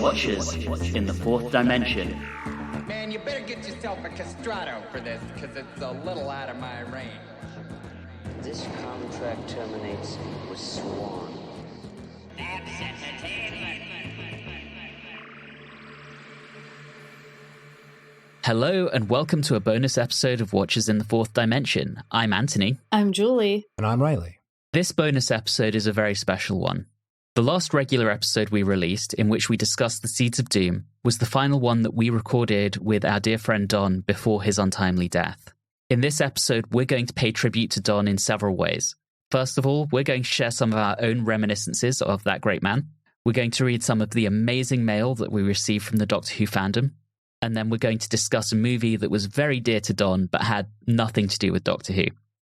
Watchers in the Fourth Dimension. Man, you better get yourself a castrato for this, because it's a little out of my range. This contract terminates with Swan. That's entertainment. Hello and welcome to a bonus episode of Watchers in the Fourth Dimension. I'm Anthony. I'm Julie. And I'm Riley. This bonus episode is a very special one. The last regular episode we released, in which we discussed the Seeds of Doom, was the final one that we recorded with our dear friend Don before his untimely death. In this episode, we're going to pay tribute to Don in several ways. First of all, we're going to share some of our own reminiscences of that great man. We're going to read some of the amazing mail that we received from the Doctor Who fandom. And then we're going to discuss a movie that was very dear to Don, but had nothing to do with Doctor Who.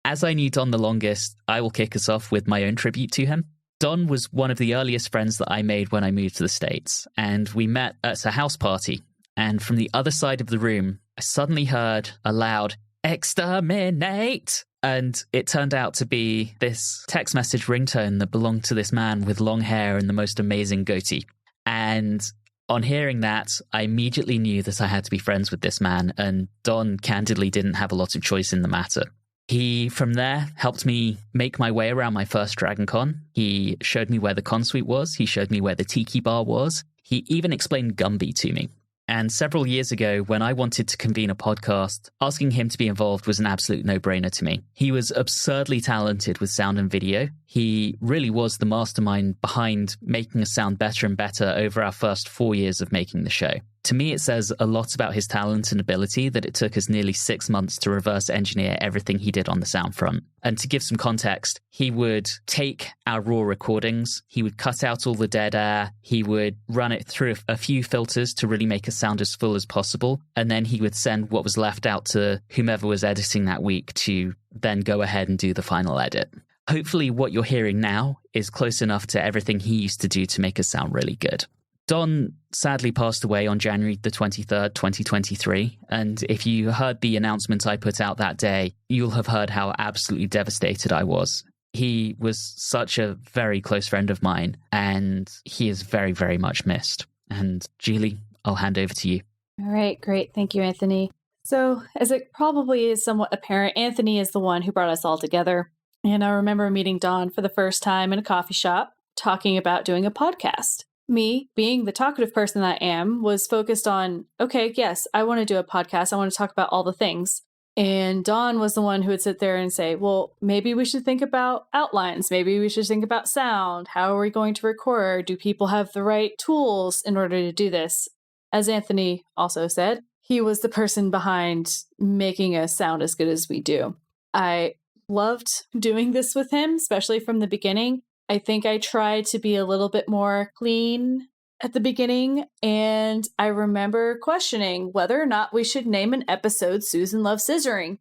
As I knew Don the longest, I will kick us off with my own tribute to him. Don was one of the earliest friends that I made when I moved to the States, and we met at a house party. And from the other side of the room, I suddenly heard a loud, "Exterminate!" And it turned out to be this text message ringtone that belonged to this man with long hair and the most amazing goatee. And on hearing that, I immediately knew that I had to be friends with this man, and Don candidly didn't have a lot of choice in the matter. He, from there, helped me make my way around my first Dragon Con. He showed me where the con suite was. He showed me where the tiki bar was. He even explained Gumby to me. And several years ago, when I wanted to convene a podcast, asking him to be involved was an absolute no-brainer to me. He was absurdly talented with sound and video. He really was the mastermind behind making us sound better and better over our first 4 years of making the show. To me, it says a lot about his talent and ability that it took us nearly 6 months to reverse engineer everything he did on the sound front. And to give some context, he would take our raw recordings, he would cut out all the dead air, he would run it through a few filters to really make us sound as full as possible, and then he would send what was left out to whomever was editing that week to then go ahead and do the final edit. Hopefully what you're hearing now is close enough to everything he used to do to make us sound really good. Don sadly passed away on January the 23rd, 2023, and if you heard the announcement I put out that day, you'll have heard how absolutely devastated I was. He was such a very close friend of mine, and he is very, very much missed. And Julie, I'll hand over to you. All right, great. Thank you, Anthony. So, as it probably is somewhat apparent, Anthony is the one who brought us all together. And I remember meeting Don for the first time in a coffee shop, talking about doing a podcast. Me, being the talkative person that I am, was focused on, okay, yes, I want to do a podcast. I want to talk about all the things. And Don was the one who would sit there and say, well, maybe we should think about outlines. Maybe we should think about sound. How are we going to record? Do people have the right tools in order to do this? As Anthony also said, he was the person behind making us sound as good as we do. I loved doing this with him, especially from the beginning. I think I tried to be a little bit more clean at the beginning, and I remember questioning whether or not we should name an episode Susan Loves Scissoring.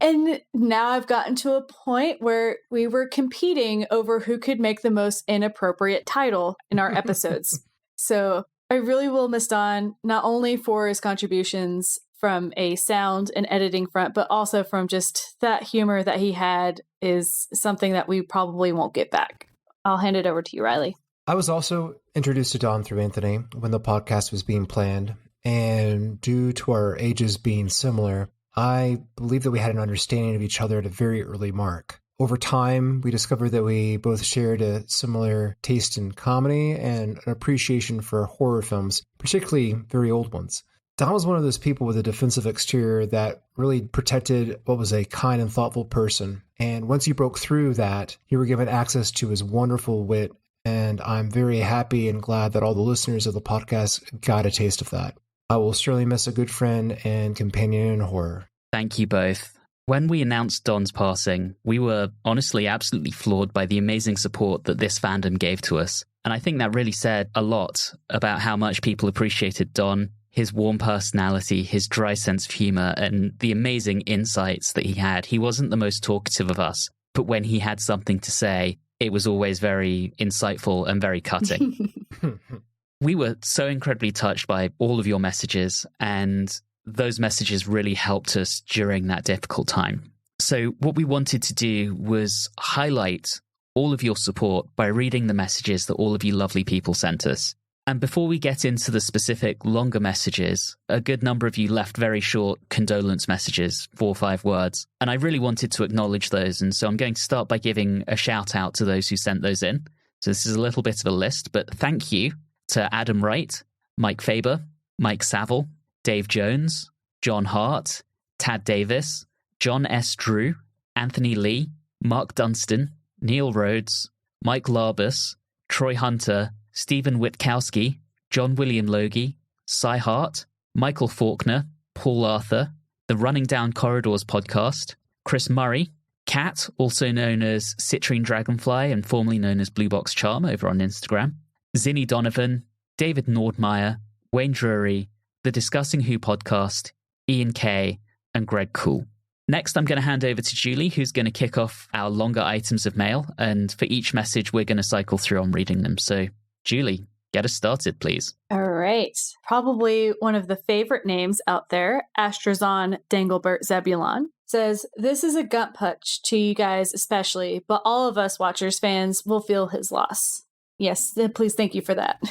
And now I've gotten to a point where we were competing over who could make the most inappropriate title in our episodes. So I really will miss Don, not only for his contributions from a sound and editing front, but also from just that humor that he had is something that we probably won't get back. I'll hand it over to you, Riley. I was also introduced to Don through Anthony when the podcast was being planned, and due to our ages being similar, I believe that we had an understanding of each other at a very early mark. Over time, we discovered that we both shared a similar taste in comedy and an appreciation for horror films, particularly very old ones. Don was one of those people with a defensive exterior that really protected what was a kind and thoughtful person. And once you broke through that, you were given access to his wonderful wit. And I'm very happy and glad that all the listeners of the podcast got a taste of that. I will surely miss a good friend and companion in horror. Thank you both. When we announced Don's passing, we were honestly absolutely floored by the amazing support that this fandom gave to us. And I think that really said a lot about how much people appreciated Don, his warm personality, his dry sense of humor, and the amazing insights that he had. He wasn't the most talkative of us, but when he had something to say, it was always very insightful and very cutting. We were so incredibly touched by all of your messages, and those messages really helped us during that difficult time. So what we wanted to do was highlight all of your support by reading the messages that all of you lovely people sent us. And before we get into the specific longer messages, a good number of you left very short condolence messages, 4 or 5 words. And I really wanted to acknowledge those. And so I'm going to start by giving a shout out to those who sent those in. So this is a little bit of a list, but thank you to Adam Wright, Mike Faber, Mike Saville, Dave Jones, John Hart, Tad Davis, John S. Drew, Anthony Lee, Mark Dunstan, Neil Rhodes, Mike Larbus, Troy Hunter, Stephen Witkowski, John William Logie, Cy Hart, Michael Faulkner, Paul Arthur, the Running Down Corridors podcast, Chris Murray, Kat, also known as Citrine Dragonfly and formerly known as Blue Box Charm over on Instagram, Zinni Donovan, David Nordmeyer, Wayne Drury, the Discussing Who podcast, Ian Kay, and Greg Cool. Next, I'm going to hand over to Julie, who's going to kick off our longer items of mail, and for each message, we're going to cycle through on reading them. So, Julie, get us started, please. All right. Probably one of the favorite names out there, Astrazon Danglebert Zebulon, says, this is a gut punch to you guys especially, but all of us Watchers fans will feel his loss. Yes, please thank you for that.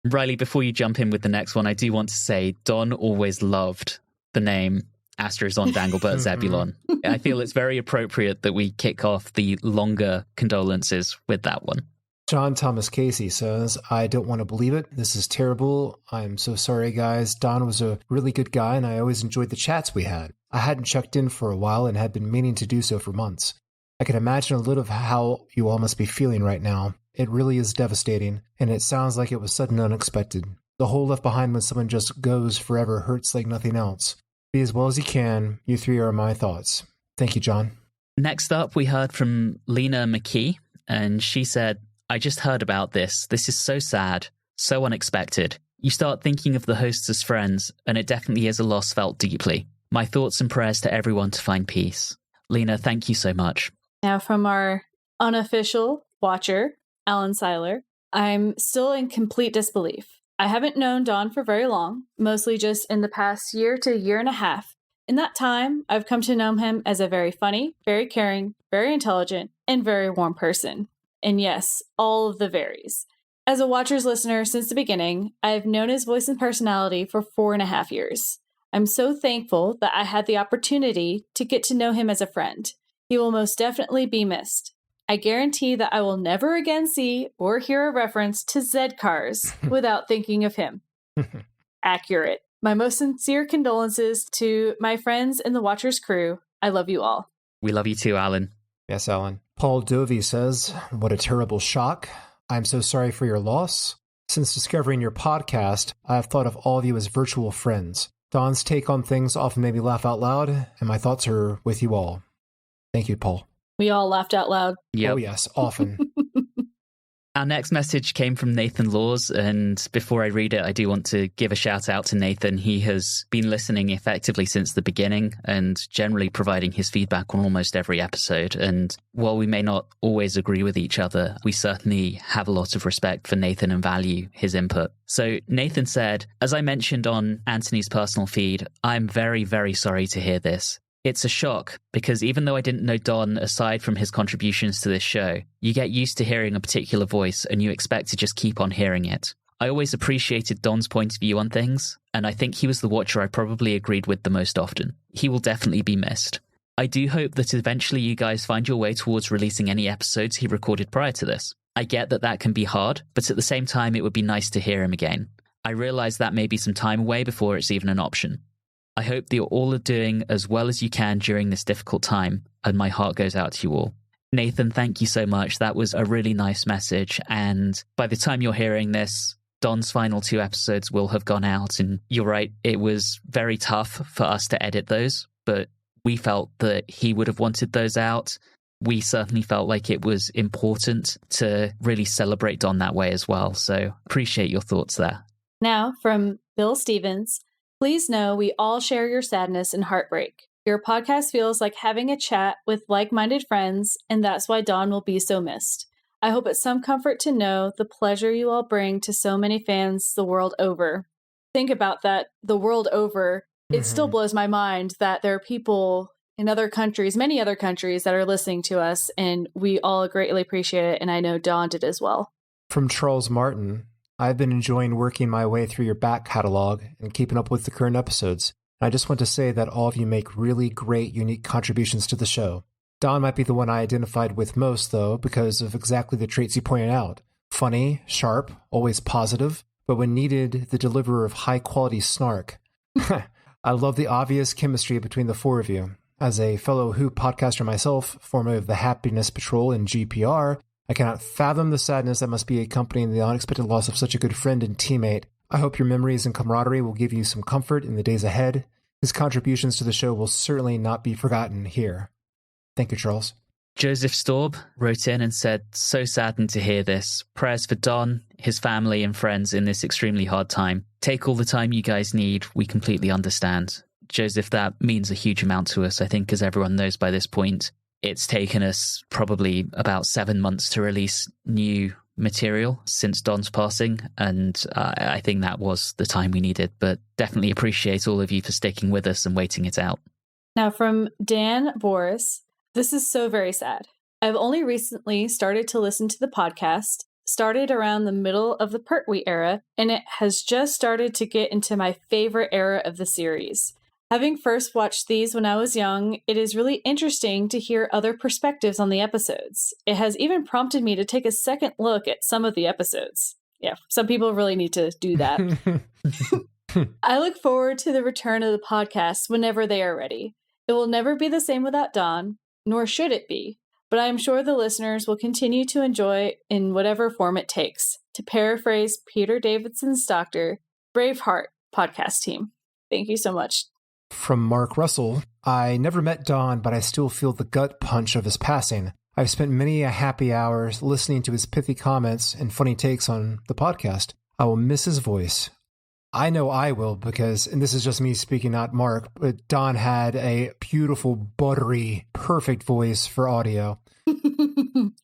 Riley, before you jump in with the next one, I do want to say Don always loved the name Astrazon Danglebert Zebulon. I feel it's very appropriate that we kick off the longer condolences with that one. John Thomas Casey says, I don't want to believe it. This is terrible. I'm so sorry, guys. Don was a really good guy, and I always enjoyed the chats we had. I hadn't checked in for a while and had been meaning to do so for months. I can imagine a little of how you all must be feeling right now. It really is devastating, and it sounds like it was sudden and unexpected. The hole left behind when someone just goes forever hurts like nothing else. Be as well as you can. You 3 are my thoughts. Thank you, John. Next up, we heard from Lena McKee, and she said, I just heard about this. This is so sad, so unexpected. You start thinking of the hosts as friends, and it definitely is a loss felt deeply. My thoughts and prayers to everyone to find peace. Lena, thank you so much. Now from our unofficial watcher, Alan Seiler, I'm still in complete disbelief. I haven't known Don for very long, mostly just in the past year to year and a half. In that time, I've come to know him as a very funny, very caring, very intelligent, and very warm person. And yes, all of the varies. As a Watchers listener since the beginning, I've known his voice and personality for 4.5 years. I'm so thankful that I had the opportunity to get to know him as a friend. He will most definitely be missed. I guarantee that I will never again see or hear a reference to Zed cars without thinking of him. Accurate. My most sincere condolences to my friends in the Watchers crew. I love you all. We love you too, Alan. Yes, Alan. Paul Dovey says, what a terrible shock. I'm so sorry for your loss. Since discovering your podcast, I have thought of all of you as virtual friends. Don's take on things often made me laugh out loud, and my thoughts are with you all. Thank you, Paul. We all laughed out loud. Yep. Oh, yes, often. Our next message came from Nathan Laws, and before I read it, I do want to give a shout out to Nathan. He has been listening effectively since the beginning and generally providing his feedback on almost every episode. And while we may not always agree with each other, we certainly have a lot of respect for Nathan and value his input. So Nathan said, as I mentioned on Anthony's personal feed, I'm very, very sorry to hear this. It's a shock because even though I didn't know Don aside from his contributions to this show, you get used to hearing a particular voice and you expect to just keep on hearing it. I always appreciated Don's point of view on things, and I think he was the watcher I probably agreed with the most often. He will definitely be missed. I do hope that eventually you guys find your way towards releasing any episodes he recorded prior to this. I get that that can be hard, but at the same time it would be nice to hear him again. I realize that may be some time away before it's even an option. I hope that you all are doing as well as you can during this difficult time, and my heart goes out to you all. Nathan, thank you so much. That was a really nice message, and by the time you're hearing this, Don's final 2 episodes will have gone out, and you're right, it was very tough for us to edit those, but we felt that he would have wanted those out. We certainly felt like it was important to really celebrate Don that way as well, so appreciate your thoughts there. Now, from Bill Stevens, please know we all share your sadness and heartbreak. Your podcast feels like having a chat with like-minded friends, and that's why Don will be so missed. I hope it's some comfort to know the pleasure you all bring to so many fans the world over. Think about that, the world over. It still blows my mind that there are people in other countries, many other countries that are listening to us, and we all greatly appreciate it, and I know Dawn did as well. From Charles Martin, I've been enjoying working my way through your back catalog and keeping up with the current episodes. I just want to say that all of you make really great, unique contributions to the show. Dawn might be the one I identified with most, though, because of exactly the traits you pointed out. Funny, sharp, always positive, but when needed, the deliverer of high-quality snark. I love the obvious chemistry between the four of you. As a fellow Who podcaster myself, formerly of the Happiness Patrol and GPR, I cannot fathom the sadness that must be accompanying the unexpected loss of such a good friend and teammate. I hope your memories and camaraderie will give you some comfort in the days ahead. His contributions to the show will certainly not be forgotten here. Thank you, Charles. Joseph Staub wrote in and said, so saddened to hear this. Prayers for Don, his family and friends in this extremely hard time. Take all the time you guys need. We completely understand. Joseph, that means a huge amount to us. I think, as everyone knows by this point, it's taken us probably about 7 months to release new material since Don's passing. And I think that was the time we needed. But definitely appreciate all of you for sticking with us and waiting it out. Now, from Dan Boris, this is so very sad. I've only recently started to listen to the podcast, started around the middle of the Pertwee era, and it has just started to get into my favorite era of the series. Having first watched these when I was young, it is really interesting to hear other perspectives on the episodes. It has even prompted me to take a second look at some of the episodes. Yeah, some people really need to do that. I look forward to the return of the podcast whenever they are ready. It will never be the same without Don, nor should it be, but I am sure the listeners will continue to enjoy in whatever form it takes. To paraphrase Peter Davidson's Doctor, Braveheart podcast team. Thank you so much. From Mark Russell, I never met Don, but I still feel the gut punch of his passing. I've spent many a happy hours listening to his pithy comments and funny takes on the podcast. I will miss his voice. I know I will because, and this is just me speaking, not Mark, but Don had a beautiful, buttery, perfect voice for audio.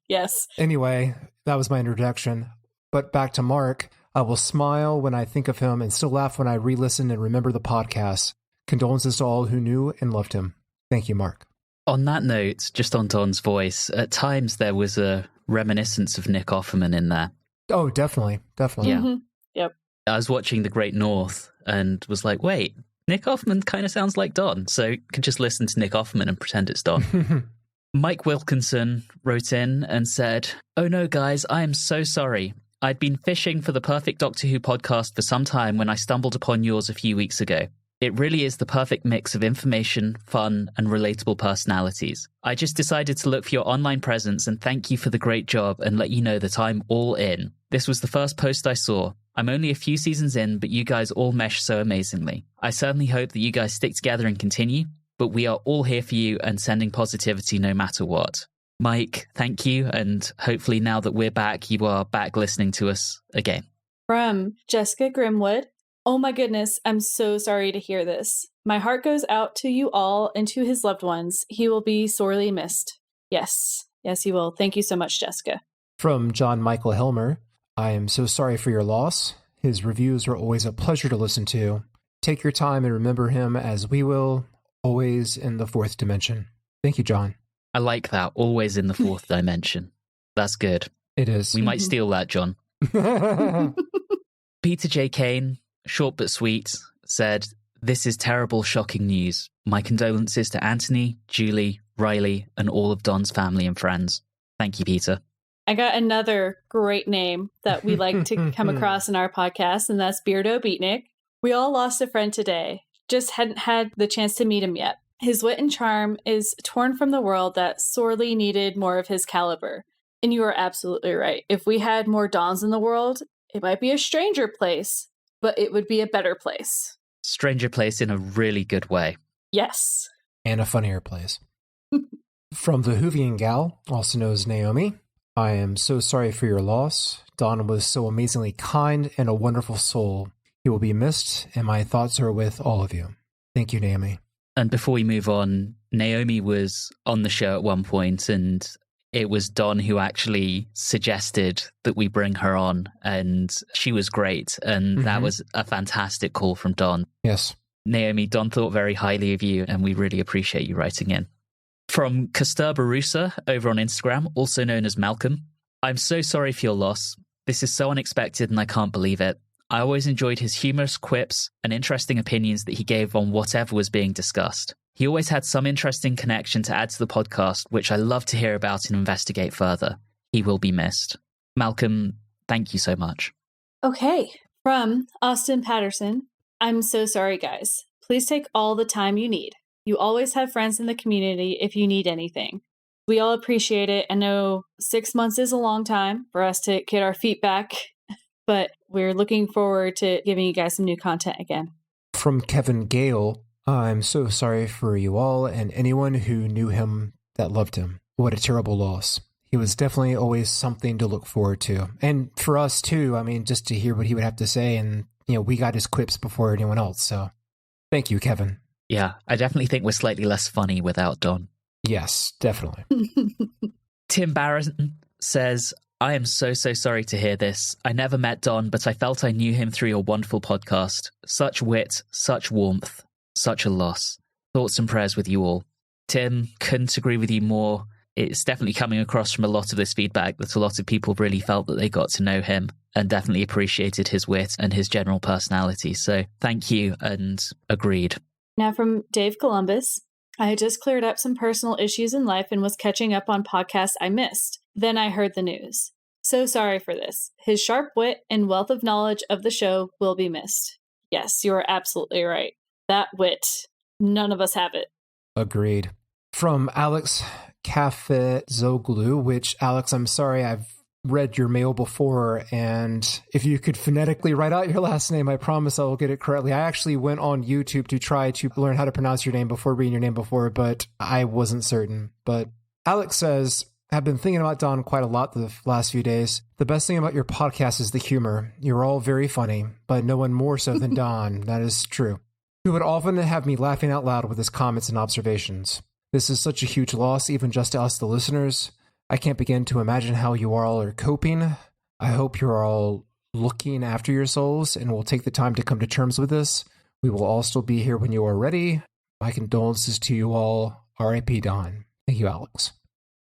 Yes. Anyway, that was my introduction. But back to Mark, I will smile when I think of him and still laugh when I re-listen and remember the podcast. Condolences to all who knew and loved him. Thank you, Mark. On that note, just on Don's voice, at times there was a reminiscence of Nick Offerman in there. Oh, definitely. Definitely. Yeah. Mm-hmm. Yep. I was watching The Great North and was like, wait, Nick Offerman kind of sounds like Don, so could just listen to Nick Offerman and pretend it's Don. Mike Wilkinson wrote in and said, oh no, guys, I am so sorry. I'd been fishing for the perfect Doctor Who podcast for some time when I stumbled upon yours a few weeks ago. It really is the perfect mix of information, fun, and relatable personalities. I just decided to look for your online presence and thank you for the great job and let you know that I'm all in. This was the first post I saw. I'm only a few seasons in, but you guys all mesh so amazingly. I certainly hope that you guys stick together and continue, but we are all here for you and sending positivity no matter what. Mike, thank you, and hopefully now that we're back, you are back listening to us again. From Jessica Grimwood. Oh my goodness, I'm so sorry to hear this. My heart goes out to you all and to his loved ones. He will be sorely missed. Yes, he will. Thank you so much, Jessica. From John Michael Helmer, I am so sorry for your loss. His reviews are always a pleasure to listen to. Take your time and remember him as we will, always in the fourth dimension. Thank you, John. I like that, always in the fourth dimension. That's good. It is. We might steal that, John. Peter J. Kane, short but sweet, said, this is terrible, shocking news. My condolences to Anthony, Julie, Riley, and all of Don's family and friends. Thank you, Peter. I got another great name that we like to come across in our podcast, and that's Beardo Beatnik. We all lost a friend today. Just hadn't had the chance to meet him yet. His wit and charm is torn from the world that sorely needed more of his caliber. And you are absolutely right. If we had more Dons in the world, it might be a stranger place, but it would be a better place. Stranger place in a really good way. Yes. And a funnier place. From the Whovian gal, also known as Naomi, I am so sorry for your loss. Don was so amazingly kind and a wonderful soul. He will be missed, and my thoughts are with all of you. Thank you, Naomi. And before we move on, Naomi was on the show at one point, and it was Don who actually suggested that we bring her on, and she was great, and that was a fantastic call from Don. Yes. Naomi, Don thought very highly of you, and we really appreciate you writing in. From Kasturbarusa over on Instagram, also known as Malcolm. I'm so sorry for your loss. This is so unexpected and I can't believe it. I always enjoyed his humorous quips and interesting opinions that he gave on whatever was being discussed. He always had some interesting connection to add to the podcast, which I love to hear about and investigate further. He will be missed. Malcolm, thank you so much. Okay, from Austin Patterson. I'm so sorry, guys. Please take all the time you need. You always have friends in the community if you need anything. We all appreciate it. I know 6 months is a long time for us to get our feet back, but we're looking forward to giving you guys some new content again. From Kevin Gale, I'm so sorry for you all and anyone who knew him that loved him. What a terrible loss. He was definitely always something to look forward to. And for us too, I mean, just to hear what he would have to say, and we got his quips before anyone else. So thank you, Kevin. Yeah, I definitely think we're slightly less funny without Don. Yes, definitely. Tim Barron says, I am so sorry to hear this. I never met Don, but I felt I knew him through your wonderful podcast. Such wit, such warmth, such a loss. Thoughts and prayers with you all. Tim, couldn't agree with you more. It's definitely coming across from a lot of this feedback that a lot of people really felt that they got to know him and definitely appreciated his wit and his general personality. So thank you and agreed. Now from Dave Columbus. I had just cleared up some personal issues in life and was catching up on podcasts I missed. Then I heard the news. So sorry for this. His sharp wit and wealth of knowledge of the show will be missed. Yes, you are absolutely right. That wit, none of us have it. Agreed. From Alex Kafetzoglu, which, Alex, I'm sorry, I've read your mail before, and if you could phonetically write out your last name, I promise I will get it correctly. I actually went on YouTube to try to learn how to pronounce your name before reading your name before, but I wasn't certain. But Alex says, I've been thinking about Don quite a lot the last few days. The best thing about your podcast is the humor. You're all very funny, but no one more so than Don. That is true. He would often have me laughing out loud with his comments and observations. This is such a huge loss, even just to us, the listeners. I can't begin to imagine how you all are coping. I hope you're all looking after your souls and will take the time to come to terms with this. We will all still be here when you are ready. My condolences to you all. R.I.P. Don. Thank you, Alex.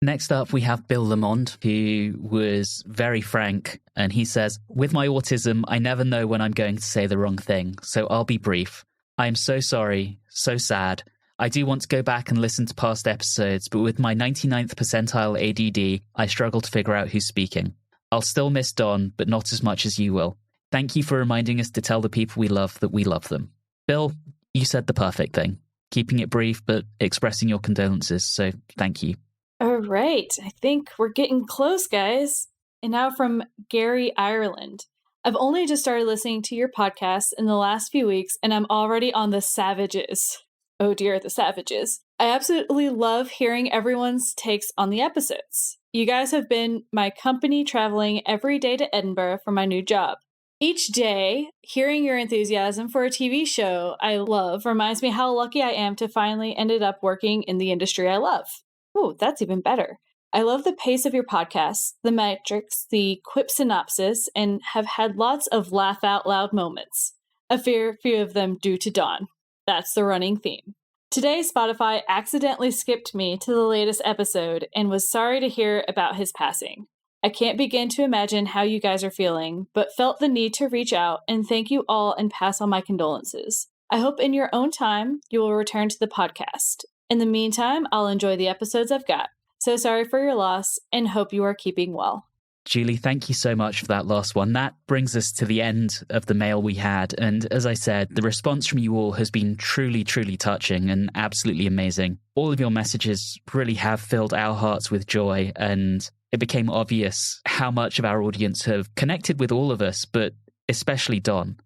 Next up, we have Bill Lamond, who was very frank, and he says, with my autism, I never know when I'm going to say the wrong thing, so I'll be brief. I am so sorry, so sad. I do want to go back and listen to past episodes, but with my 99th percentile ADD, I struggle to figure out who's speaking. I'll still miss Don, but not as much as you will. Thank you for reminding us to tell the people we love that we love them. Bill, you said the perfect thing. Keeping it brief, but expressing your condolences, so thank you. All right, I think we're getting close, guys. And now from Gary Ireland. I've only just started listening to your podcast in the last few weeks, and I'm already on the savages. Oh dear, the savages. I absolutely love hearing everyone's takes on the episodes. You guys have been my company traveling every day to Edinburgh for my new job. Each day, hearing your enthusiasm for a TV show I love reminds me how lucky I am to finally ended up working in the industry I love. Oh, that's even better. I love the pace of your podcast, the metrics, the quip synopsis, and have had lots of laugh out loud moments. A fair few of them due to Don. That's the running theme. Today, Spotify accidentally skipped me to the latest episode and was sorry to hear about his passing. I can't begin to imagine how you guys are feeling, but felt the need to reach out and thank you all and pass on my condolences. I hope in your own time you will return to the podcast. In the meantime, I'll enjoy the episodes I've got. So sorry for your loss and hope you are keeping well. Julie, thank you so much for that last one. That brings us to the end of the mail we had. And as I said, the response from you all has been truly, truly touching and absolutely amazing. All of your messages really have filled our hearts with joy. And it became obvious how much of our audience have connected with all of us, but especially Don.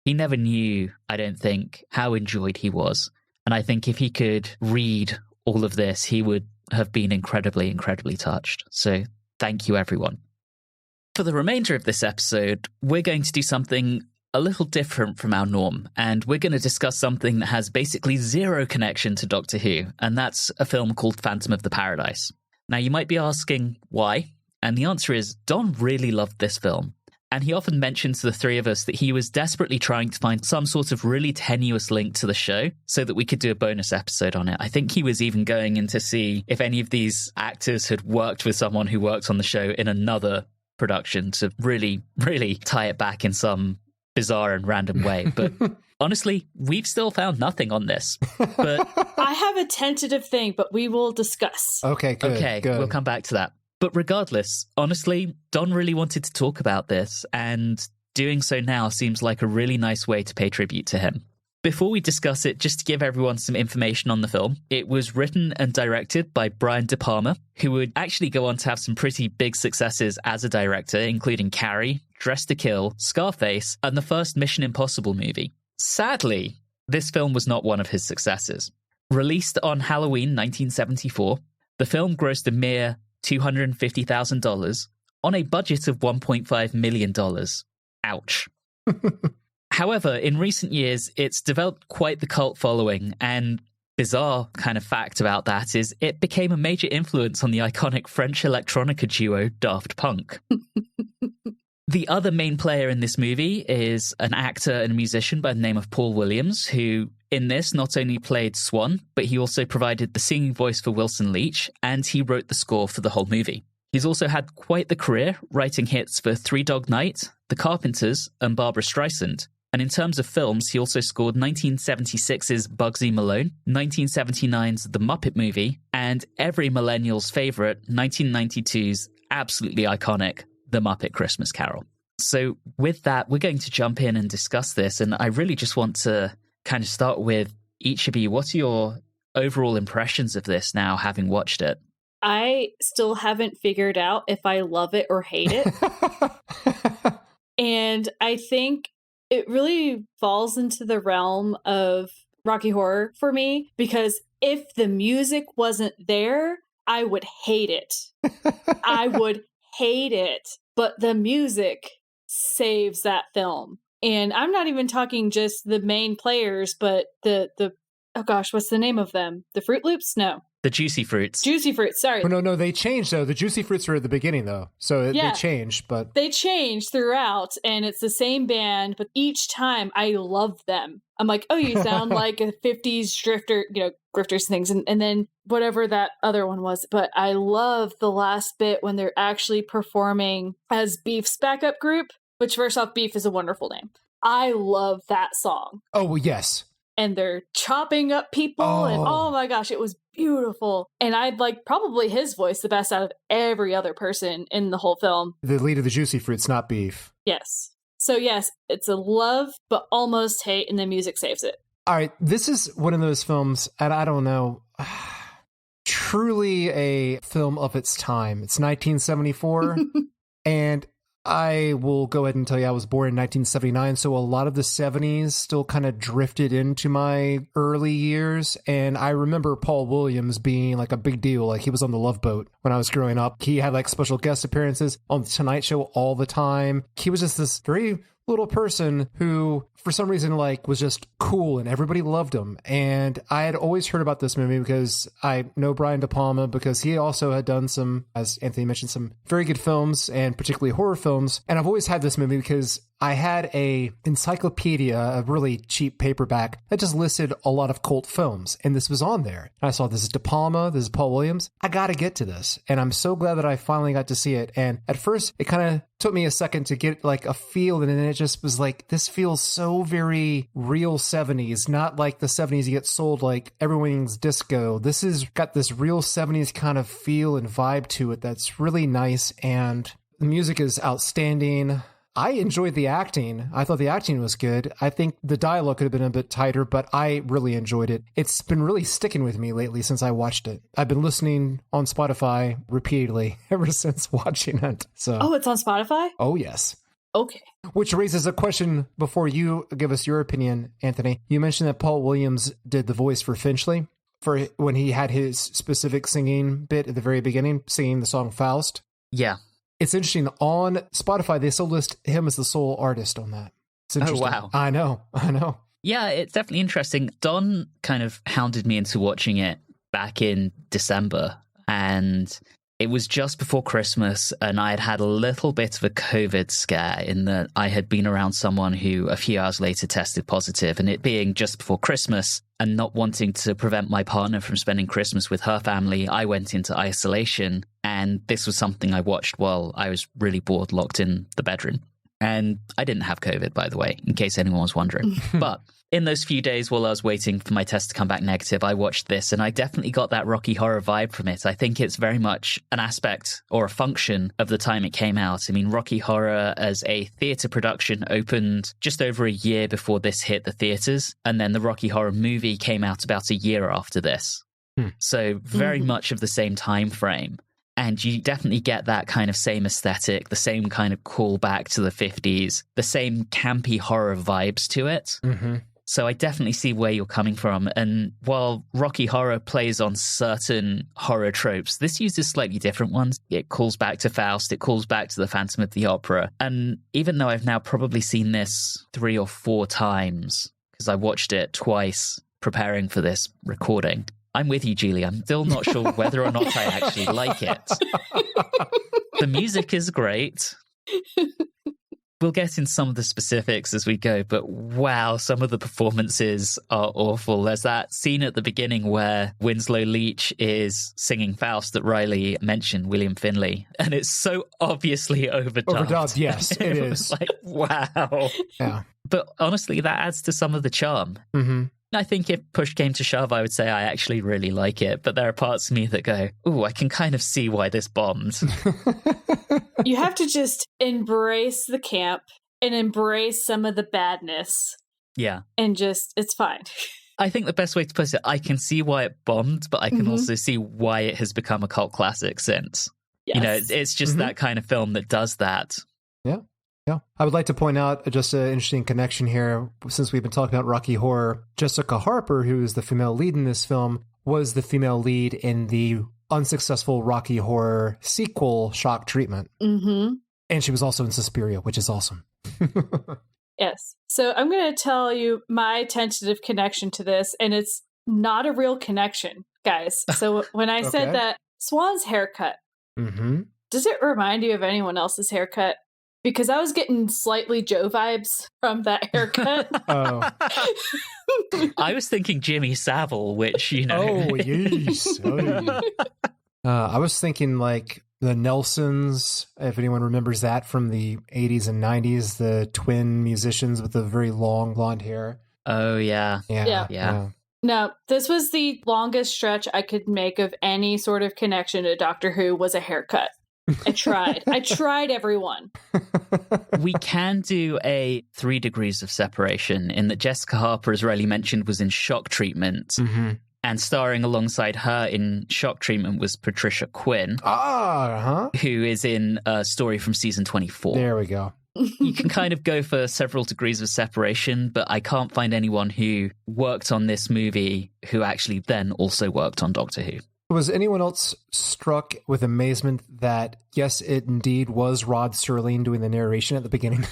He never knew, I don't think, how enjoyed he was. And I think if he could read all of this, he would have been incredibly, incredibly touched. So thank you, everyone. For the remainder of this episode, we're going to do something a little different from our norm, and we're going to discuss something that has basically zero connection to Doctor Who, and that's a film called Phantom of the Paradise. Now, you might be asking why, and the answer is Don really loved this film, And he often mentions to the three of us that he was desperately trying to find some sort of really tenuous link to the show so that we could do a bonus episode on it. I think he was even going in to see if any of these actors had worked with someone who worked on the show in another production to really, really tie it back in some bizarre and random way. But honestly, we've still found nothing on this. But I have a tentative thing, but we will discuss. Okay, good. We'll come back to that. But regardless, honestly, Don really wanted to talk about this, and doing so now seems like a really nice way to pay tribute to him. Before we discuss it, just to give everyone some information on the film, it was written and directed by Brian De Palma, who would actually go on to have some pretty big successes as a director, including Carrie, Dress to Kill, Scarface, and the first Mission Impossible movie. Sadly, this film was not one of his successes. Released on Halloween 1974, the film grossed a mere $250,000 on a budget of $1.5 million. Ouch. However, in recent years, it's developed quite the cult following, and bizarre kind of fact about that is it became a major influence on the iconic French electronica duo Daft Punk. The other main player in this movie is an actor and a musician by the name of Paul Williams, who in this not only played Swan, but he also provided the singing voice for Wilson Leach, and he wrote the score for the whole movie. He's also had quite the career, writing hits for Three Dog Night, The Carpenters, and Barbra Streisand. And in terms of films, he also scored 1976's Bugsy Malone, 1979's The Muppet Movie, and every millennial's favourite, 1992's absolutely iconic The Muppet Christmas Carol. So with that, we're going to jump in and discuss this, and I really just want to kind of start with each of you. What are your overall impressions of this now, having watched it? I still haven't figured out if I love it or hate it. And I think it really falls into the realm of Rocky Horror for me, because if the music wasn't there, I would hate it. I would hate it. But the music saves that film. And I'm not even talking just the main players, but the oh gosh, what's the name of them? The Fruit Loops? No. The Juicy Fruits. Juicy Fruits, sorry. Oh, no, they changed, though. The Juicy Fruits were at the beginning, though. So they changed, but... They changed throughout, and it's the same band, but each time I love them. I'm like, oh, you sound like a 50s drifter, grifters things, and then whatever that other one was. But I love the last bit when they're actually performing as Beef's backup group, which, first off, Beef is a wonderful name. I love that song. Oh, yes. And they're chopping up people, and oh my gosh, it was beautiful. And I'd like probably his voice the best out of every other person in the whole film. The lead of the Juicy Fruits, not Beef. Yes. So yes, it's a love, but almost hate, and the music saves it. All right, this is one of those films, and I don't know, truly a film of its time. It's 1974, and I will go ahead and tell you I was born in 1979, so a lot of the 70s still kind of drifted into my early years, and I remember Paul Williams being like a big deal. Like, he was on The Love Boat when I was growing up. He had like special guest appearances on The Tonight Show all the time. He was just this very little person who, for some reason, like, was just cool and everybody loved him. And I had always heard about this movie because I know Brian De Palma, because he also had done some, as Anthony mentioned, some very good films, and particularly horror films. And I've always had this movie because I had a encyclopedia, a really cheap paperback that just listed a lot of cult films, and this was on there. And I saw this is De Palma, this is Paul Williams. I got to get to this, and I'm so glad that I finally got to see it. And at first, it kind of took me a second to get like a feel, and then it just was like, this feels so very real 70s, not like the 70s you get sold like Everything's Disco. This has got this real 70s kind of feel and vibe to it that's really nice, and the music is outstanding. I enjoyed the acting. I thought the acting was good. I think the dialogue could have been a bit tighter, but I really enjoyed it. It's been really sticking with me lately since I watched it. I've been listening on Spotify repeatedly ever since watching it. So, oh, it's on Spotify? Oh, yes. Okay. Which raises a question before you give us your opinion, Anthony. You mentioned that Paul Williams did the voice for Finchley for when he had his specific singing bit at the very beginning, singing the song Faust. Yeah. It's interesting. On Spotify, they still list him as the sole artist on that. It's interesting. Oh, wow. I know. Yeah, it's definitely interesting. Don kind of hounded me into watching it back in December, and It was just before Christmas, and I had had a little bit of a COVID scare in that I had been around someone who a few hours later tested positive, and it being just before Christmas and not wanting to prevent my partner from spending Christmas with her family, I went into isolation, and this was something I watched while I was really bored, locked in the bedroom. And I didn't have COVID, by the way, in case anyone was wondering. But in those few days while I was waiting for my test to come back negative, I watched this and I definitely got that Rocky Horror vibe from it. I think it's very much an aspect or a function of the time it came out. I mean, Rocky Horror as a theatre production opened just over a year before this hit the theatres. And then the Rocky Horror movie came out about a year after this. So very much of the same time frame. And you definitely get that kind of same aesthetic, the same kind of callback to the 50s, the same campy horror vibes to it. So I definitely see where you're coming from. And while Rocky Horror plays on certain horror tropes, this uses slightly different ones. It calls back to Faust, it calls back to the Phantom of the Opera. And even though I've now probably seen this 3 or 4 times, because I watched it twice preparing for this recording, I'm with you, Julie. I'm still not sure whether or not I actually like it. The music is great. We'll get in some of the specifics as we go, but wow, some of the performances are awful. There's that scene at the beginning where Winslow Leach is singing Faust that Riley mentioned, William Finley, and it's so obviously overdubbed. Overdubbed, yes, it is. Like, wow. Yeah. But honestly, that adds to some of the charm. I think if push came to shove, I would say I actually really like it. But there are parts of me that go, ooh, I can kind of see why this bombed. You have to just embrace the camp and embrace some of the badness. Yeah. And just, it's fine. I think the best way to put it, I can see why it bombed, but I can also see why it has become a cult classic since. Yes. You know, it's just that kind of film that does that. Yeah. Yeah. I would like to point out just an interesting connection here. Since we've been talking about Rocky Horror, Jessica Harper, who is the female lead in this film, was the female lead in the unsuccessful Rocky Horror sequel, Shock Treatment. And she was also in Suspiria, which is awesome. Yes. So I'm going to tell you my tentative connection to this, and it's not a real connection, guys. So when I said that Swan's haircut, does it remind you of anyone else's haircut? Because I was getting slightly Joe vibes from that haircut. I was thinking Jimmy Savile, which, you know. Oh, yes. I was thinking like the Nelsons, if anyone remembers that from the 80s and 90s, the twin musicians with the very long blonde hair. Oh, yeah. Yeah. No, this was the longest stretch I could make of any sort of connection to Doctor Who was a haircut. I tried everyone. We can do a 3 degrees of separation in that Jessica Harper, as Riley mentioned, was in Shock Treatment. And starring alongside her in Shock Treatment was Patricia Quinn, who is in a story from season 24. There we go. You can kind of go for several degrees of separation, but I can't find anyone who worked on this movie who actually then also worked on Doctor Who. Was anyone else struck with amazement that, yes, it indeed was Rod Serling doing the narration at the beginning?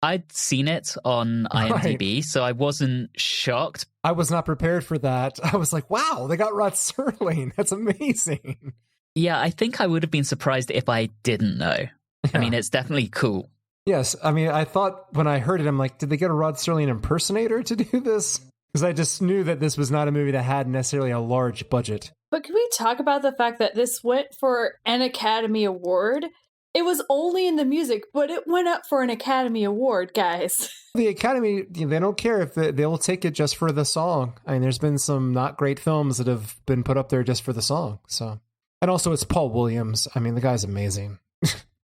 I'd seen it on IMDb, so I wasn't shocked. I was not prepared for that. I was like, wow, they got Rod Serling. That's amazing. Yeah, I think I would have been surprised if I didn't know. Yeah. I mean, it's definitely cool. Yes, I mean, I thought when I heard it, I'm like, did they get a Rod Serling impersonator to do this? Because I just knew that this was not a movie that had necessarily a large budget. But can we talk about the fact that this went for an Academy Award? It was only in the music, but it went up for an Academy Award, guys. The Academy, they don't care if they'll take it just for the song. I mean, there's been some not great films that have been put up there just for the song. So, and also it's Paul Williams. I mean, the guy's amazing.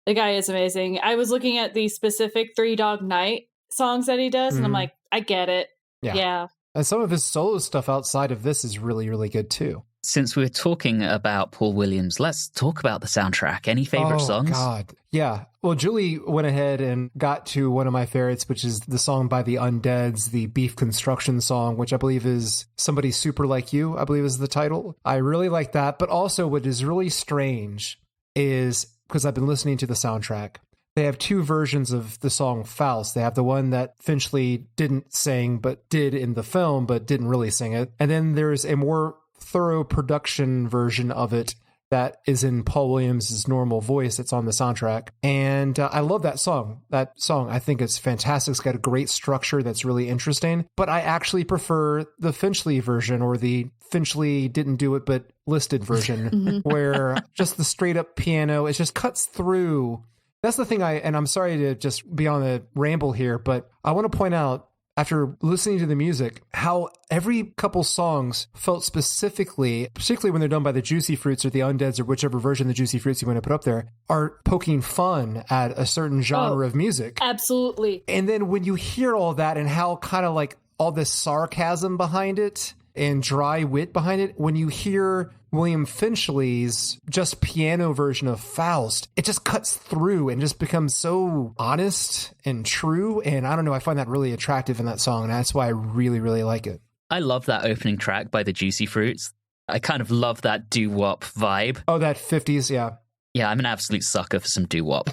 The guy is amazing. I was looking at the specific Three Dog Night songs that he does, and I'm like, I get it. Yeah. And some of his solo stuff outside of this is really, really good too. Since we're talking about Paul Williams, let's talk about the soundtrack. Any favorite songs? Oh, God. Yeah. Well, Julie went ahead and got to one of my favorites, which is the song by the Undeads, the Beef Construction song, which I believe is Somebody Super Like You, I believe is the title. I really like that. But also what is really strange is, because I've been listening to the soundtrack, they have 2 versions of the song Faust. They have the one that Finchley didn't sing, but did in the film, but didn't really sing it. And then there's a more thorough production version of it that is in Paul Williams' normal voice. It's on the soundtrack. And I love that song. That song, I think it's fantastic. It's got a great structure that's really interesting. But I actually prefer the Finchley version, or the Finchley didn't do it but listed version, where just the straight up piano, it just cuts through. That's the thing and I'm sorry to just be on a ramble here, but I want to point out, after listening to the music, how every couple songs felt specifically, particularly when they're done by the Juicy Fruits or the Undeads or whichever version of the Juicy Fruits you want to put up there, are poking fun at a certain genre of music. Absolutely. And then when you hear all that and how kind of like all this sarcasm behind it and dry wit behind it, when you hear William Finchley's just piano version of Faust, it just cuts through and just becomes so honest and true. And I don't know, I find that really attractive in that song. And that's why I really, really like it. I love that opening track by the Juicy Fruits. I kind of love that doo-wop vibe. Oh, that 50s, yeah. Yeah, I'm an absolute sucker for some doo-wop.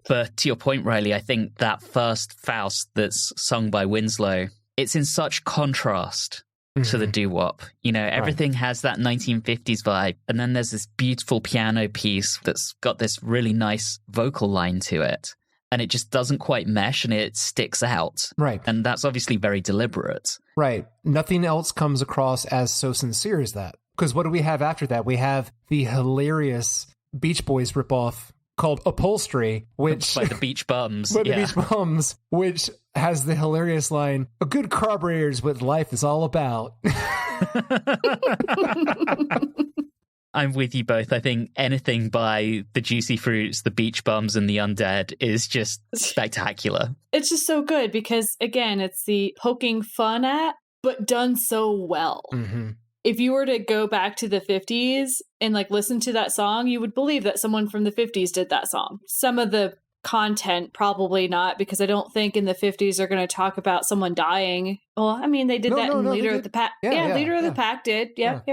But to your point, Riley, I think that first Faust that's sung by Winslow, it's in such contrast to the doo-wop. You know, everything has that 1950s vibe, and then there's this beautiful piano piece that's got this really nice vocal line to it, and it just doesn't quite mesh, and it sticks out. Right. And that's obviously very deliberate. Right. Nothing else comes across as so sincere as that. Because what do we have after that? We have the hilarious Beach Boys ripoff called Upholstery, which... By the Beach Bums. The Beach Bums, which has the hilarious line, "A good carburetor is what life is all about." I'm with you both. I think anything by the Juicy Fruits, the Beach Bums, and the Undead is just spectacular. It's just so good because, again, it's the poking fun at, but done so well. If you were to go back to the 50s and like listen to that song, you would believe that someone from the 50s did that song. Some of the content, probably not, because I don't think in the 50s they're going to talk about someone dying. Well, I mean, they did in Leader of the Pack. Leader of the Pack did. Yep,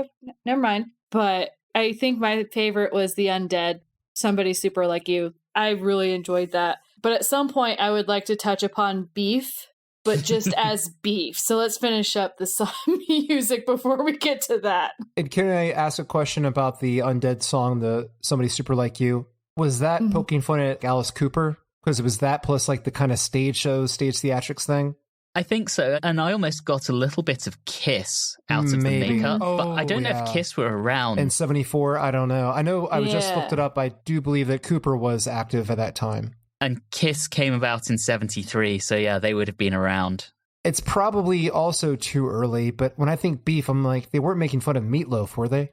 never mind. But I think my favorite was the Undead, Somebody Super Like You. I really enjoyed that. But at some point, I would like to touch upon Beef, but just as Beef. So let's finish up the song music before we get to that. And can I ask a question about the Undead song, the Somebody Super Like You? Was that poking fun at Alice Cooper? Because it was that plus like the kind of stage theatrics thing? I think so. And I almost got a little bit of Kiss out of the makeup. But I don't know if Kiss were around. In 74, I don't know. I know I just looked it up. I do believe that Cooper was active at that time. And Kiss came about in 73, so yeah, they would have been around. It's probably also too early, but when I think Beef, I'm like, they weren't making fun of Meatloaf, were they?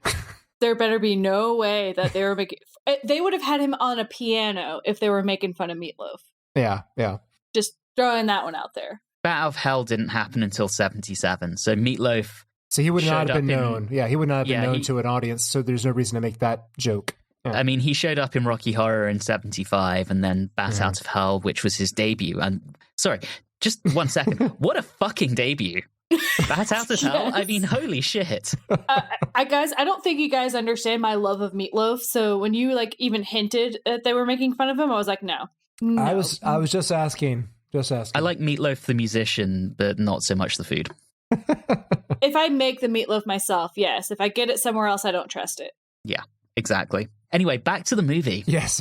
There better be no way that they were making... They would have had him on a piano if they were making fun of Meatloaf. Yeah. Just throwing that one out there. Bat Out of Hell didn't happen until 77, so Meatloaf... So he would not have been known. He would not have been known to an audience, so there's no reason to make that joke. I mean, he showed up in Rocky Horror in 75 and then Bat Out of Hell, which was his debut. And sorry, just 1 second. What a fucking debut. Bat Out of Hell? I mean, holy shit. Guys, I don't think you guys understand my love of Meatloaf. So when you like even hinted that they were making fun of him, I was like, no. I was just asking. I like Meatloaf the musician, but not so much the food. If I make the meatloaf myself, yes. If I get it somewhere else, I don't trust it. Yeah, exactly. Anyway, back to the movie. Yes.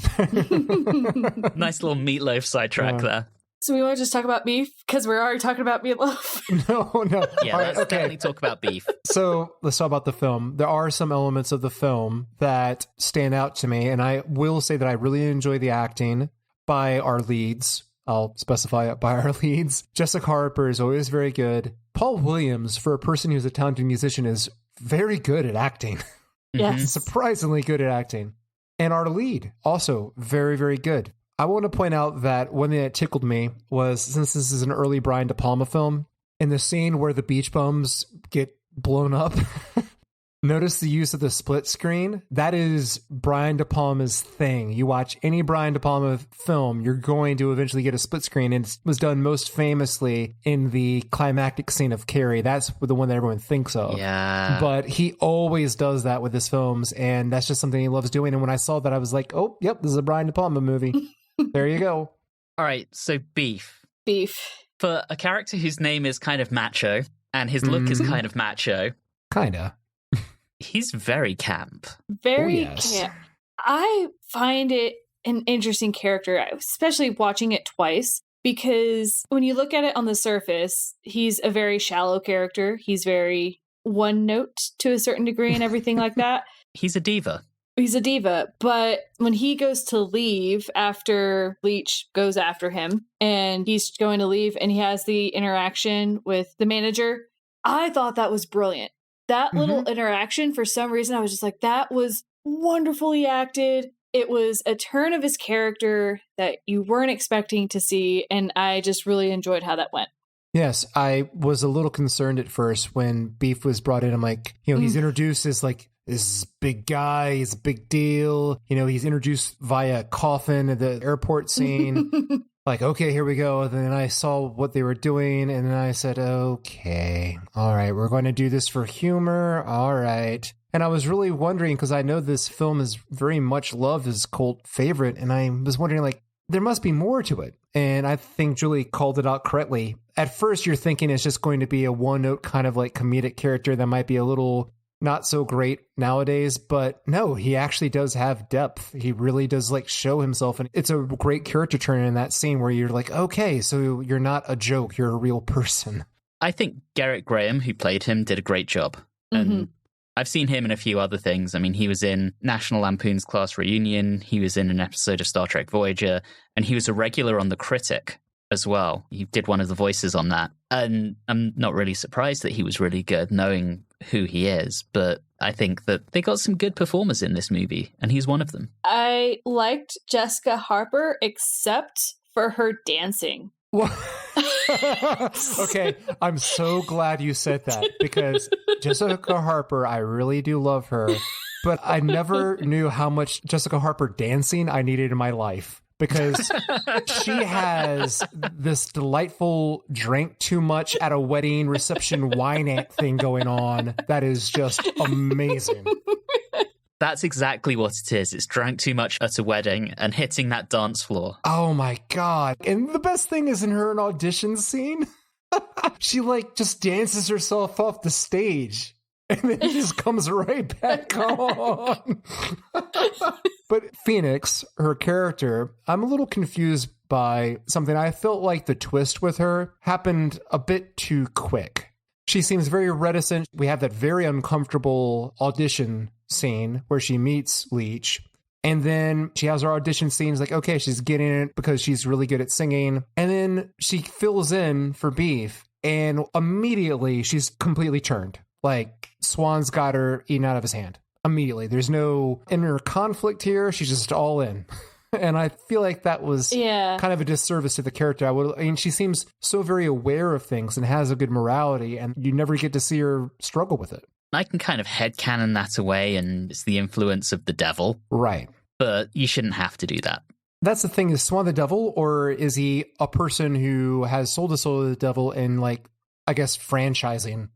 Nice little Meatloaf sidetrack there. So we want to just talk about Beef? Because we're already talking about Meatloaf. No. Yeah, let's definitely talk about Beef. So let's talk about the film. There are some elements of the film that stand out to me, and I will say that I really enjoy the acting by our leads. I'll specify it by our leads. Jessica Harper is always very good. Paul Williams, for a person who's a talented musician, is very good at acting. Yes. Surprisingly good at acting. And our lead, also very, very good. I want to point out that one thing that tickled me was, since this is an early Brian De Palma film, in the scene where the Beach Bums get blown up, notice the use of the split screen. That is Brian De Palma's thing. You watch any Brian De Palma film, you're going to eventually get a split screen, and it was done most famously in the climactic scene of Carrie. That's the one that everyone thinks of. Yeah. But he always does that with his films, and that's just something he loves doing. And when I saw that, I was like, oh, yep, this is a Brian De Palma movie. There you go. All right, so Beef. Beef. For a character whose name is kind of macho, and his look is kind of macho. Kinda. He's very camp. Very yes. camp. I find it an interesting character, especially watching it twice, because when you look at it on the surface, he's a very shallow character. He's very one note to a certain degree and everything like that. He's a diva. He's a diva, but when he goes to leave after Leech goes after him and he's going to leave and he has the interaction with the manager, I thought that was brilliant. That little interaction, for some reason, I was just like, that was wonderfully acted. It was a turn of his character that you weren't expecting to see, and I just really enjoyed how that went. Yes, I was a little concerned at first when Beef was brought in. I'm like, he's introduced as like this big guy, he's a big deal. He's introduced via coffin at the airport scene. Like, okay, here we go. And then I saw what they were doing, and then I said, okay, all right, we're going to do this for humor. All right. And I was really wondering, because I know this film is very much loved as a cult favorite, and I was wondering, like, there must be more to it. And I think Julie called it out correctly. At first, you're thinking it's just going to be a one-note kind of like comedic character that might be a little not so great nowadays, but no, he actually does have depth. He really does like show himself, and it's a great character turn in that scene where you're like, okay, so you're not a joke, you're a real person. I think Garrett Graham, who played him, did a great job. And I've seen him in a few other things. I mean, he was in National Lampoon's Class Reunion, he was in an episode of Star Trek Voyager, and he was a regular on The Critic as well. He did one of the voices on that. And I'm not really surprised that he was really good, knowing who he is, but I think that they got some good performers in this movie, and he's one of them. I liked Jessica Harper, except for her dancing. Okay, I'm so glad you said that, because Jessica Harper, I really do love her, but I never knew how much Jessica Harper dancing I needed in my life. Because she has this delightful drank too much at a wedding reception wine act thing going on that is just amazing. That's exactly what it is. It's drank too much at a wedding and hitting that dance floor. Oh my God. And the best thing is in her audition scene, she like just dances herself off the stage. And then it just comes right back on. But Phoenix, her character, I'm a little confused by something. I felt like the twist with her happened a bit too quick. She seems very reticent. We have that very uncomfortable audition scene where she meets Leech. And then she has her audition scenes like, okay, she's getting it because she's really good at singing. And then she fills in for Beef. And immediately she's completely turned. Like Swan's got her eaten out of his hand. Immediately. There's no inner conflict here. She's just all in. And I feel like that was kind of a disservice to the character. I mean, she seems so very aware of things and has a good morality, and you never get to see her struggle with it. I can kind of headcanon that away, and it's the influence of the devil. Right. But you shouldn't have to do that. That's the thing. Is Swan the devil, or is he a person who has sold his soul to the devil in, like, I guess, franchising?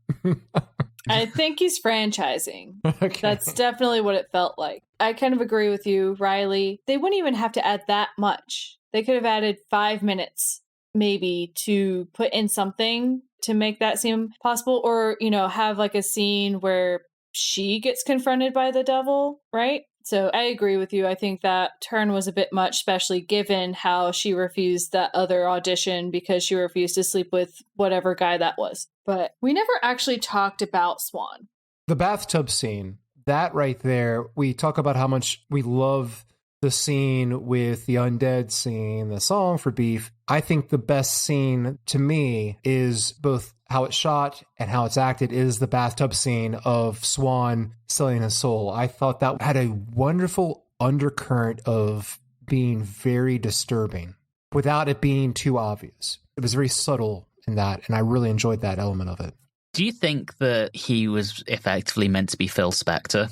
I think he's franchising. Okay. That's definitely what it felt like. I kind of agree with you, Riley. They wouldn't even have to add that much. They could have added 5 minutes, maybe, to put in something to make that seem possible. Or, have like a scene where she gets confronted by the devil, right? So I agree with you. I think that turn was a bit much, especially given how she refused that other audition because she refused to sleep with whatever guy that was. But we never actually talked about Swan. The bathtub scene, that right there, we talk about how much we love the scene with the undead scene, the song for Beef. I think the best scene to me is both how it's shot and how it's acted is the bathtub scene of Swan selling his soul. I thought that had a wonderful undercurrent of being very disturbing without it being too obvious. It was very subtle in that, and I really enjoyed that element of it. Do you think that he was effectively meant to be Phil Spector?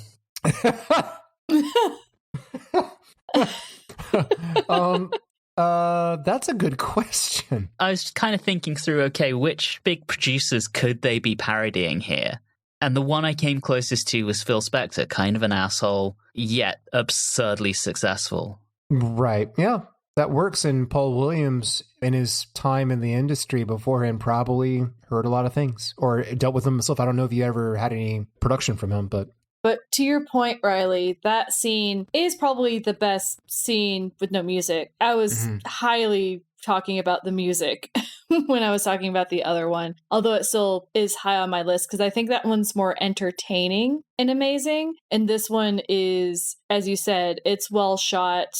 That's a good question. I was kind of thinking through, okay, which big producers could they be parodying here? And the one I came closest to was Phil Spector, kind of an asshole, yet absurdly successful. Right. Yeah, that works. And Paul Williams, in his time in the industry beforehand, probably heard a lot of things or dealt with them himself. I don't know if you ever had any production from him, but But to your point, Riley, that scene is probably the best scene with no music. I was highly talking about the music when I was talking about the other one, although it still is high on my list because I think that one's more entertaining and amazing. And this one is, as you said, it's well shot.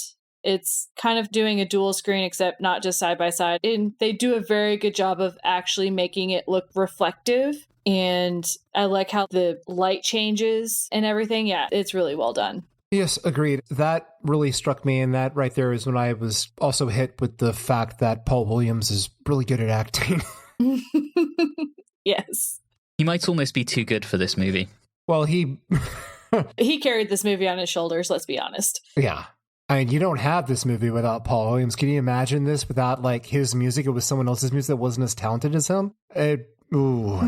It's kind of doing a dual screen, except not just side by side. And they do a very good job of actually making it look reflective. And I like how the light changes and everything. Yeah, it's really well done. Yes, agreed. That really struck me, and that right there is when I was also hit with the fact that Paul Williams is really good at acting. Yes. He might almost be too good for this movie. Well, he carried this movie on his shoulders, let's be honest. Yeah. I mean, you don't have this movie without Paul Williams. Can you imagine this without, like, his music? It was someone else's music that wasn't as talented as him. Ooh.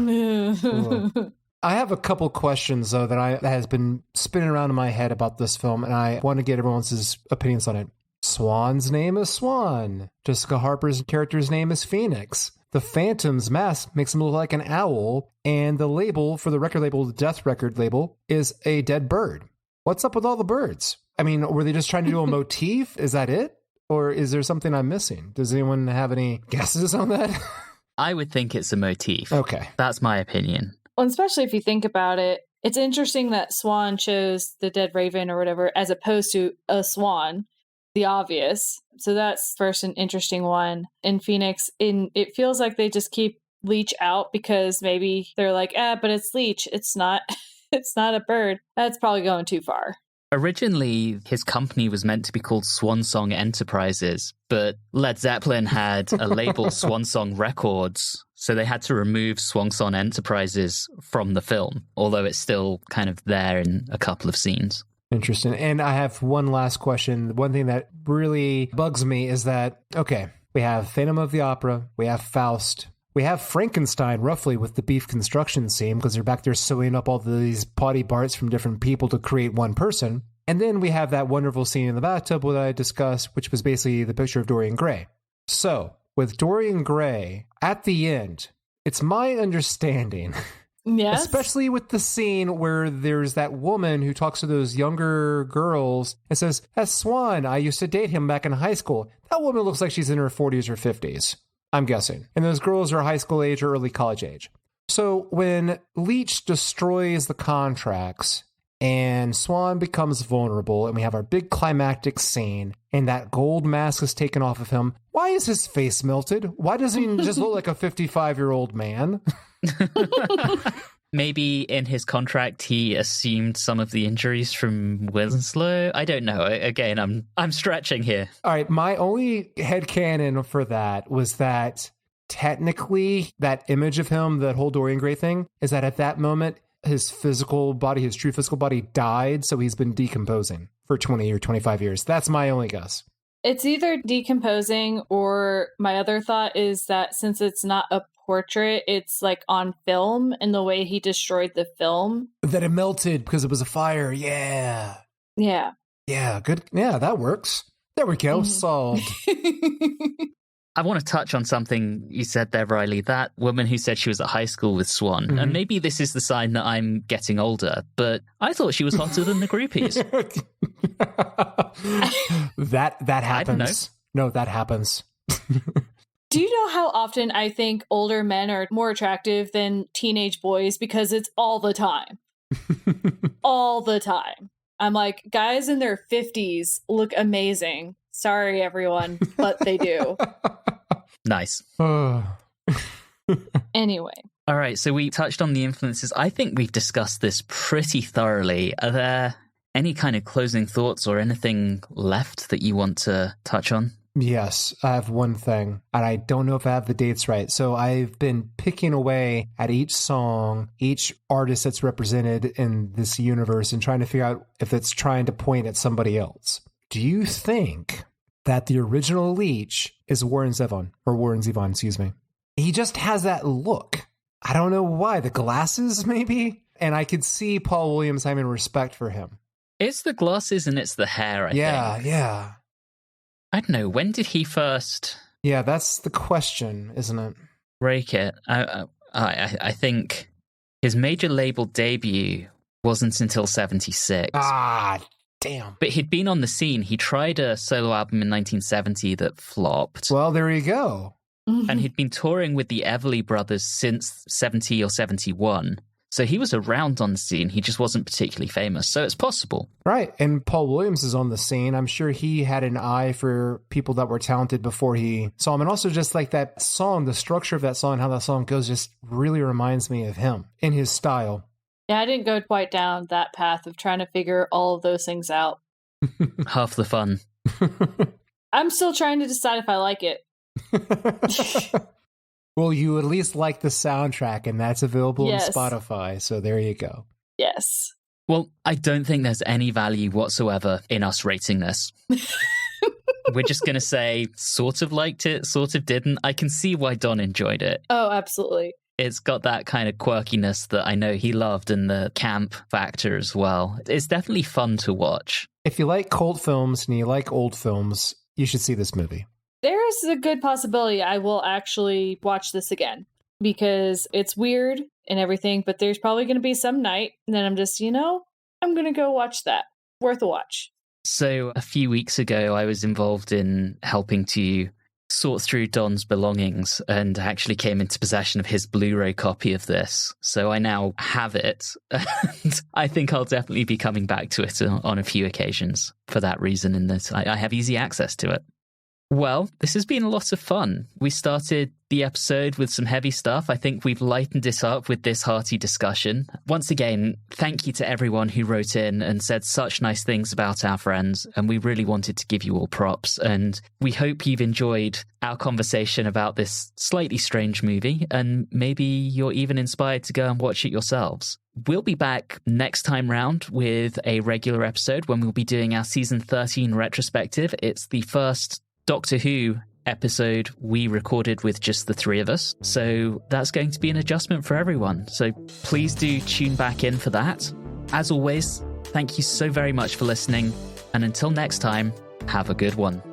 I have a couple questions, though, that has been spinning around in my head about this film, and I want to get everyone's opinions on it. Swan's name is Swan. Jessica Harper's character's name is Phoenix. The Phantom's mask makes him look like an owl, and the label for the record label, the Death Record label, is a dead bird. What's up with all the birds? I mean, were they just trying to do a motif? Is that it? Or is there something I'm missing? Does anyone have any guesses on that? I would think it's a motif. Okay. That's my opinion. Well, especially if you think about it, it's interesting that Swan chose the dead raven or whatever as opposed to a swan, the obvious. So that's first an interesting one. In Phoenix, it feels like they just keep Leech out because maybe they're like, but it's Leech. It's not it's not a bird. That's probably going too far. Originally, his company was meant to be called Swansong Enterprises, but Led Zeppelin had a label, Swansong Records, so they had to remove Swansong Enterprises from the film, although it's still kind of there in a couple of scenes. Interesting. And I have one last question. One thing that really bugs me is that, okay, we have Phantom of the Opera, we have Faust, we have Frankenstein, roughly, with the beef construction scene, because they're back there sewing up all these body parts from different people to create one person. And then we have that wonderful scene in the bathtub that I discussed, which was basically the picture of Dorian Gray. So, with Dorian Gray, at the end, it's my understanding, yes, especially with the scene where there's that woman who talks to those younger girls and says, "That's Swan, I used to date him back in high school." That woman looks like she's in her 40s or 50s. I'm guessing. And those girls are high school age or early college age. So when Leech destroys the contracts and Swan becomes vulnerable and we have our big climactic scene and that gold mask is taken off of him, why is his face melted? Why doesn't he just look like a 55-year-old man? Maybe in his contract he assumed some of the injuries from Winslow. I don't know. Again, I'm stretching here. All right, my only headcanon for that was that technically that image of him, that whole Dorian Gray thing, is that at that moment his physical body, his true physical body died, so he's been decomposing for 20 or 25 years. That's my only guess. It's either decomposing or my other thought is that since it's not a portrait, it's like on film and the way he destroyed the film. That it melted because it was a fire. Yeah. Yeah. Yeah, good. Yeah, that works. There we go. Solved. I want to touch on something you said there, Riley. That woman who said she was at high school with Swan. And maybe this is the sign that I'm getting older, but I thought she was hotter than the groupies. That happens. I don't know. No, that happens. Do you know how often I think older men are more attractive than teenage boys? Because it's all the time. All the time. I'm like, guys in their 50s look amazing. Sorry, everyone, but they do. Nice. Anyway. All right, so we touched on the influences. I think we've discussed this pretty thoroughly. Are there any kind of closing thoughts or anything left that you want to touch on? Yes, I have one thing, and I don't know if I have the dates right. So I've been picking away at each song, each artist that's represented in this universe, and trying to figure out if it's trying to point at somebody else. Do you think that the original Leech is Warren Zevon, excuse me? He just has that look. I don't know why. The glasses, maybe? And I could see Paul Williams having respect for him. It's the glasses and it's the hair, I think. Yeah. I don't know. When did he first... Yeah, that's the question, isn't it? Break it. I think his major label debut Wasn't until 76. Ah, damn. But he'd been on the scene. He tried a solo album in 1970 that flopped. Well, there you go. And he'd been touring with the Everly Brothers since 70 or 71. So he was around on the scene. He just wasn't particularly famous. So it's possible. Right. And Paul Williams is on the scene. I'm sure he had an eye for people that were talented before he saw him. And also just like that song, the structure of that song, how that song goes just really reminds me of him in his style. Yeah, I didn't go quite down that path of trying to figure all of those things out. Half the fun. I'm still trying to decide if I like it. Well, you at least like the soundtrack, and that's available Yes. on Spotify. So there you go. Yes. Well, I don't think there's any value whatsoever in us rating this. We're just going to say sort of liked it, sort of didn't. I can see why Don enjoyed it. Oh, absolutely. It's got that kind of quirkiness that I know he loved and the camp factor as well. It's definitely fun to watch. If you like cult films and you like old films, you should see this movie. There is a good possibility I will actually watch this again because it's weird and everything, but there's probably going to be some night and then I'm just, I'm going to go watch that. Worth a watch. So a few weeks ago, I was involved in helping to sort through Don's belongings and actually came into possession of his Blu-ray copy of this. So I now have it. And I think I'll definitely be coming back to it on a few occasions for that reason, in that I have easy access to it. Well, this has been a lot of fun. We started the episode with some heavy stuff. I think we've lightened it up with this hearty discussion. Once again, thank you to everyone who wrote in and said such nice things about our friends, and we really wanted to give you all props. And we hope you've enjoyed our conversation about this slightly strange movie, and maybe you're even inspired to go and watch it yourselves. We'll be back next time round with a regular episode when we'll be doing our season 13 retrospective. It's the first Doctor Who episode we recorded with just the three of us. So that's going to be an adjustment for everyone. So please do tune back in for that. As always, thank you so very much for listening. And until next time, have a good one.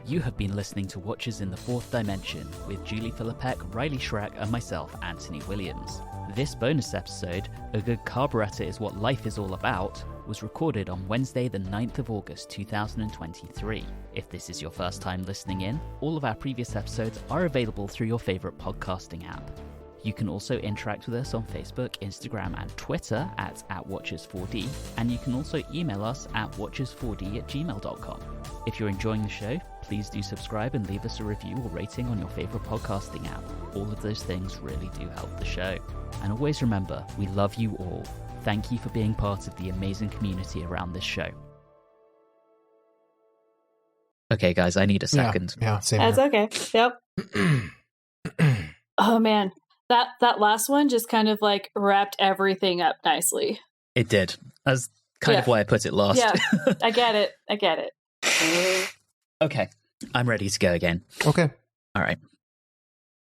You have been listening to Watchers in the Fourth Dimension with Julie Philippek, Riley Schreck, and myself, Anthony Williams. This bonus episode, A Good Carburetor is What Life is All About, was recorded on Wednesday the 9th of August 2023. If this is your first time listening in, all of our previous episodes are available through your favourite podcasting app. You can also interact with us on Facebook, Instagram, and Twitter at @Watchers4D, and you can also email us at watchers4d@gmail.com. If you're enjoying the show, please do subscribe and leave us a review or rating on your favourite podcasting app. All of those things really do help the show. And always remember, we love you all. Thank you for being part of the amazing community around this show. Okay, guys, I need a second. Yeah, same That's here. okay. Yep. Oh, man. That last one just kind of like wrapped everything up nicely. It did. That's kind of why I put it last. Yeah, I get it. Okay, I'm ready to go again. Okay. All right.